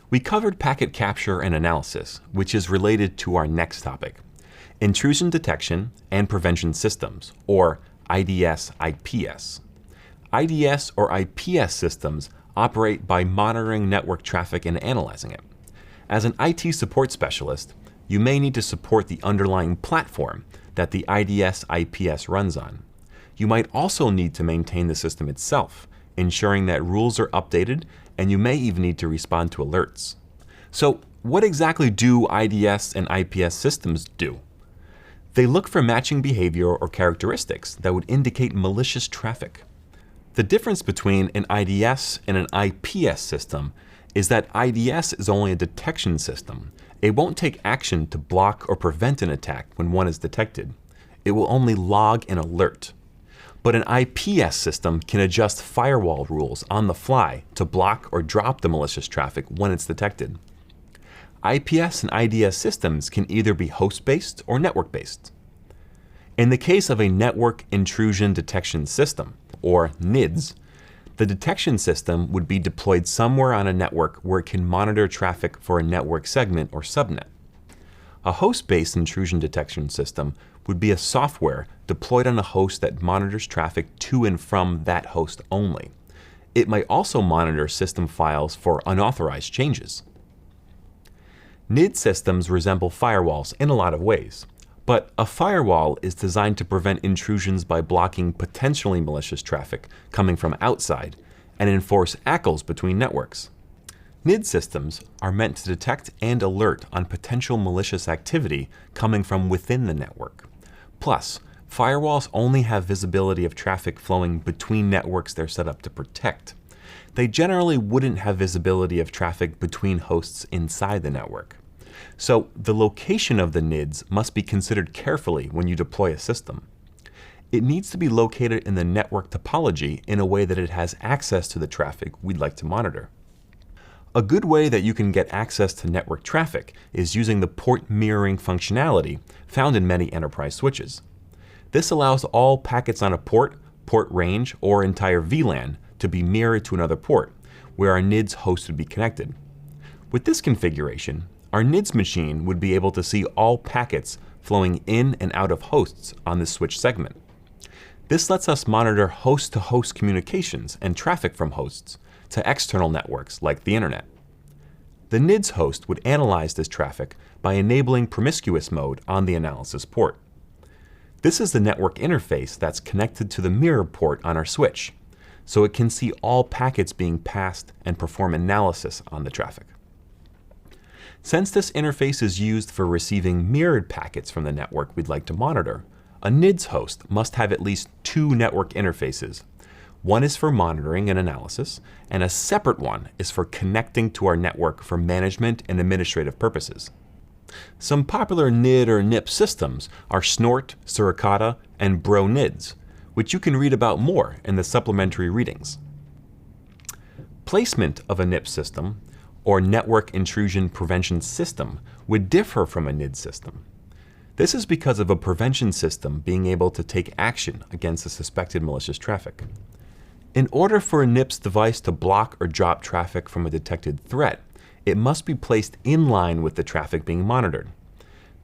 We covered packet capture and analysis, which is related to our next topic, intrusion detection and prevention systems, or IDS/IPS. IDS or IPS systems operate by monitoring network traffic and analyzing it. As an IT support specialist, you may need to support the underlying platform that the IDS/IPS runs on. You might also need to maintain the system itself, ensuring that rules are updated, and you may even need to respond to alerts. So, what exactly do IDS and IPS systems do? They look for matching behavior or characteristics that would indicate malicious traffic. The difference between an IDS and an IPS system is that IDS is only a detection system. It won't take action to block or prevent an attack when one is detected. It will only log an alert. But an IPS system can adjust firewall rules on the fly to block or drop the malicious traffic when it's detected. IPS and IDS systems can either be host-based or network-based. In the case of a Network Intrusion Detection System, or NIDS, the detection system would be deployed somewhere on a network where it can monitor traffic for a network segment or subnet. A host-based intrusion detection system would be a software deployed on a host that monitors traffic to and from that host only. It might also monitor system files for unauthorized changes. NID systems resemble firewalls in a lot of ways, but a firewall is designed to prevent intrusions by blocking potentially malicious traffic coming from outside and enforce ACLs between networks. NID systems are meant to detect and alert on potential malicious activity coming from within the network. Plus, firewalls only have visibility of traffic flowing between networks they're set up to protect. They generally wouldn't have visibility of traffic between hosts inside the network. So the location of the NIDs must be considered carefully when you deploy a system. It needs to be located in the network topology in a way that it has access to the traffic we'd like to monitor. A good way that you can get access to network traffic is using the port mirroring functionality found in many enterprise switches. This allows all packets on a port, port range, or entire VLAN to be mirrored to another port, where our NIDS host would be connected. With this configuration, our NIDS machine would be able to see all packets flowing in and out of hosts on the switch segment. This lets us monitor host-to-host communications and traffic from hosts to external networks like the internet. The NIDS host would analyze this traffic by enabling promiscuous mode on the analysis port. This is the network interface that's connected to the mirror port on our switch, so it can see all packets being passed and perform analysis on the traffic. Since this interface is used for receiving mirrored packets from the network we'd like to monitor, a NIDS host must have at least two network interfaces. One is for monitoring and analysis, and a separate one is for connecting to our network for management and administrative purposes. Some popular NID or NIP systems are Snort, Suricata, and Bro NIDs, which you can read about more in the supplementary readings. Placement of a NIP system, or Network Intrusion Prevention System, would differ from a NID system. This is because of a prevention system being able to take action against a suspected malicious traffic. In order for a NIPS device to block or drop traffic from a detected threat, it must be placed in line with the traffic being monitored.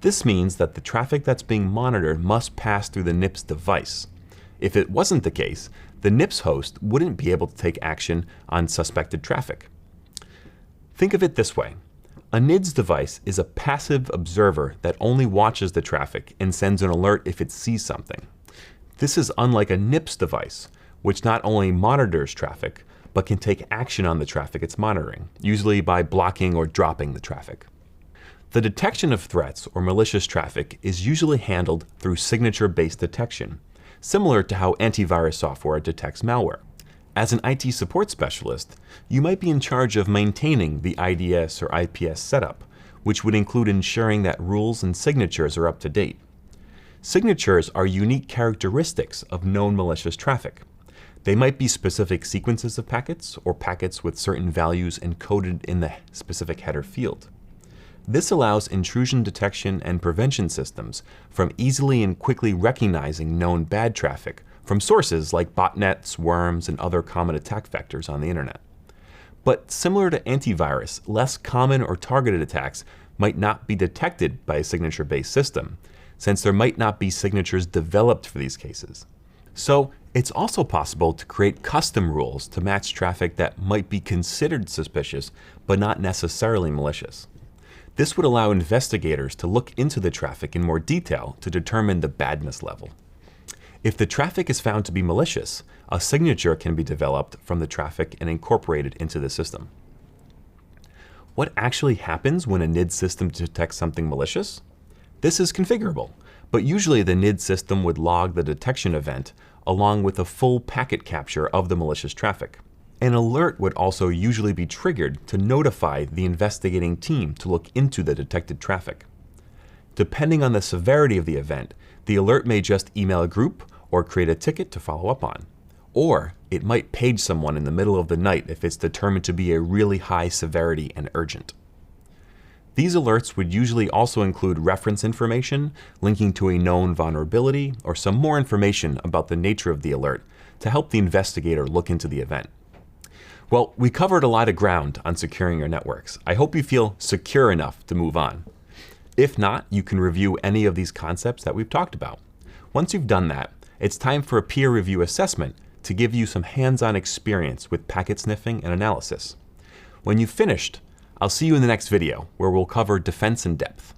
This means that the traffic that's being monitored must pass through the NIPS device. If it wasn't the case, the NIPS host wouldn't be able to take action on suspected traffic. Think of it this way. A NIDS device is a passive observer that only watches the traffic and sends an alert if it sees something. This is unlike a NIPS device, which not only monitors traffic, but can take action on the traffic it's monitoring, usually by blocking or dropping the traffic. The detection of threats or malicious traffic is usually handled through signature-based detection, similar to how antivirus software detects malware. As an IT support specialist, you might be in charge of maintaining the IDS or IPS setup, which would include ensuring that rules and signatures are up to date. Signatures are unique characteristics of known malicious traffic. They might be specific sequences of packets or packets with certain values encoded in the specific header field. This allows intrusion detection and prevention systems from easily and quickly recognizing known bad traffic from sources like botnets, worms, and other common attack vectors on the internet. But similar to antivirus, less common or targeted attacks might not be detected by a signature-based system, since there might not be signatures developed for these cases. So it's also possible to create custom rules to match traffic that might be considered suspicious, but not necessarily malicious. This would allow investigators to look into the traffic in more detail to determine the badness level. If the traffic is found to be malicious, a signature can be developed from the traffic and incorporated into the system. What actually happens when a NID system detects something malicious? This is configurable, but usually the NID system would log the detection event along with a full packet capture of the malicious traffic. An alert would also usually be triggered to notify the investigating team to look into the detected traffic. Depending on the severity of the event, the alert may just email a group or create a ticket to follow up on. Or it might page someone in the middle of the night if it's determined to be a really high severity and urgent. These alerts would usually also include reference information, linking to a known vulnerability, or some more information about the nature of the alert to help the investigator look into the event. Well, we covered a lot of ground on securing your networks. I hope you feel secure enough to move on. If not, you can review any of these concepts that we've talked about. Once you've done that, it's time for a peer review assessment to give you some hands-on experience with packet sniffing and analysis. When you've finished, I'll see you in the next video where we'll cover defense in depth.